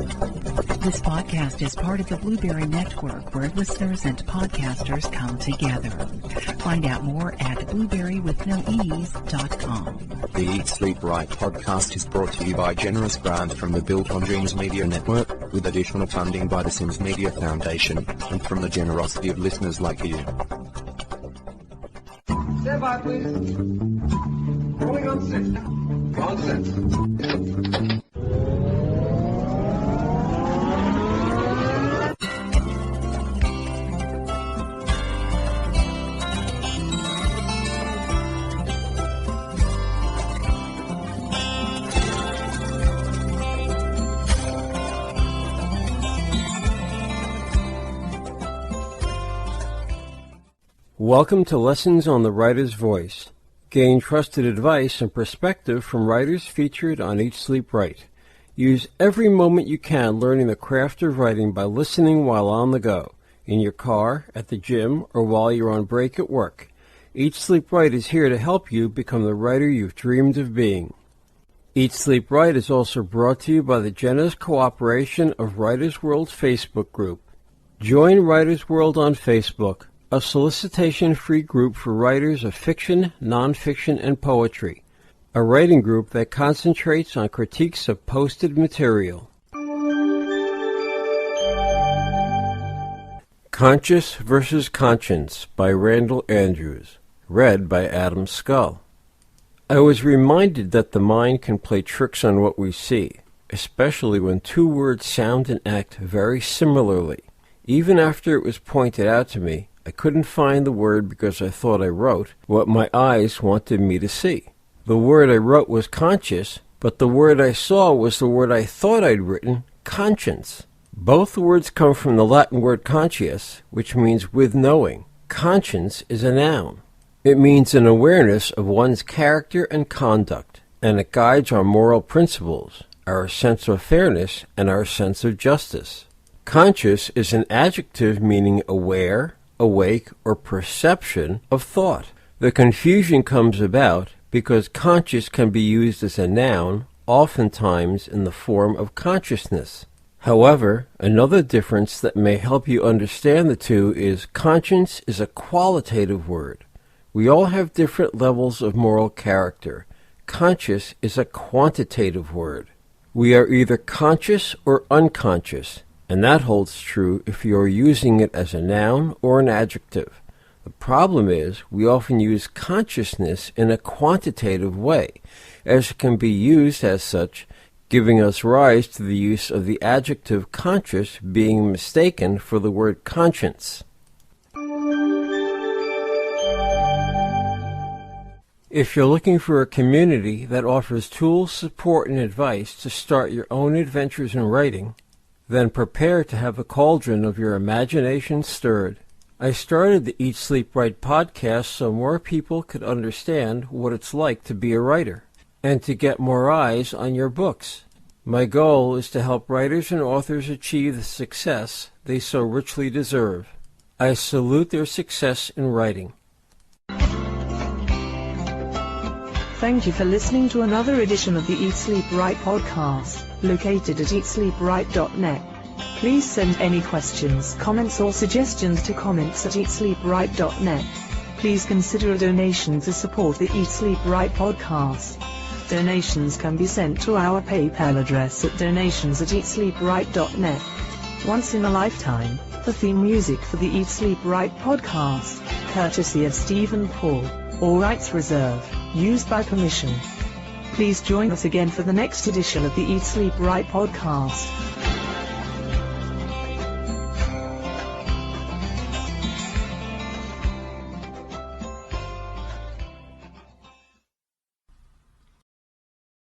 This podcast is part of the Blueberry Network, where listeners and podcasters come together. Find out more at blueberrywithnoease.com. The Eat Sleep Right podcast is brought to you by generous grant from the Built on Dreams Media Network, with additional funding by the Sims Media Foundation, and from the generosity of listeners like you. Stand by, please. Rolling on 6. On 6. Welcome to Lessons on the Writer's Voice. Gain trusted advice and perspective from writers featured on Eat Sleep Right. Use every moment you can learning the craft of writing by listening while on the go, in your car, at the gym, or while you're on break at work. Eat Sleep Right is here to help you become the writer you've dreamed of being. Eat Sleep Right is also brought to you by the generous cooperation of Writers World's Facebook group. Join Writers World on Facebook, a solicitation-free group for writers of fiction, nonfiction, and poetry, a writing group that concentrates on critiques of posted material. Conscious versus Conscience by Randall Andrews, read by Adam Scull. I was reminded that the mind can play tricks on what we see, especially when two words sound and act very similarly. Even after it was pointed out to me, I couldn't find the word because I thought I wrote what my eyes wanted me to see. The word I wrote was conscious, but the word I saw was the word I thought I'd written, conscience. Both words come from the Latin word conscious, which means with knowing. Conscience is a noun. It means an awareness of one's character and conduct, and it guides our moral principles, our sense of fairness, and our sense of justice. Conscious is an adjective meaning aware, awake, or perception of thought. The confusion comes about because conscious can be used as a noun, oftentimes in the form of consciousness. However, another difference that may help you understand the two is conscience is a qualitative word. We all have different levels of moral character. Conscious is a quantitative word. We are either conscious or unconscious, and that holds true if you are using it as a noun or an adjective. The problem is we often use consciousness in a quantitative way, as it can be used as such, giving us rise to the use of the adjective conscious being mistaken for the word conscience. If you're looking for a community that offers tools, support, and advice to start your own adventures in writing, then prepare to have the cauldron of your imagination stirred. I started the Eat Sleep Right podcast so more people could understand what it's like to be a writer, and to get more eyes on your books. My goal is to help writers and authors achieve the success they so richly deserve. I salute their success in writing. Thank you for listening to another edition of the Eat Sleep Right podcast, located at eatsleepright.net. Please send any questions, comments or suggestions to comments@eatsleepright.net. Please consider a donation to support the Eat Sleep Right podcast. Donations can be sent to our PayPal address at donations@eatsleepright.net. Once in a lifetime, the theme music for the Eat Sleep Right podcast, courtesy of Stephen Paul, all rights reserved. Used by permission. Please join us again for the next edition of the Eat Sleep Right podcast.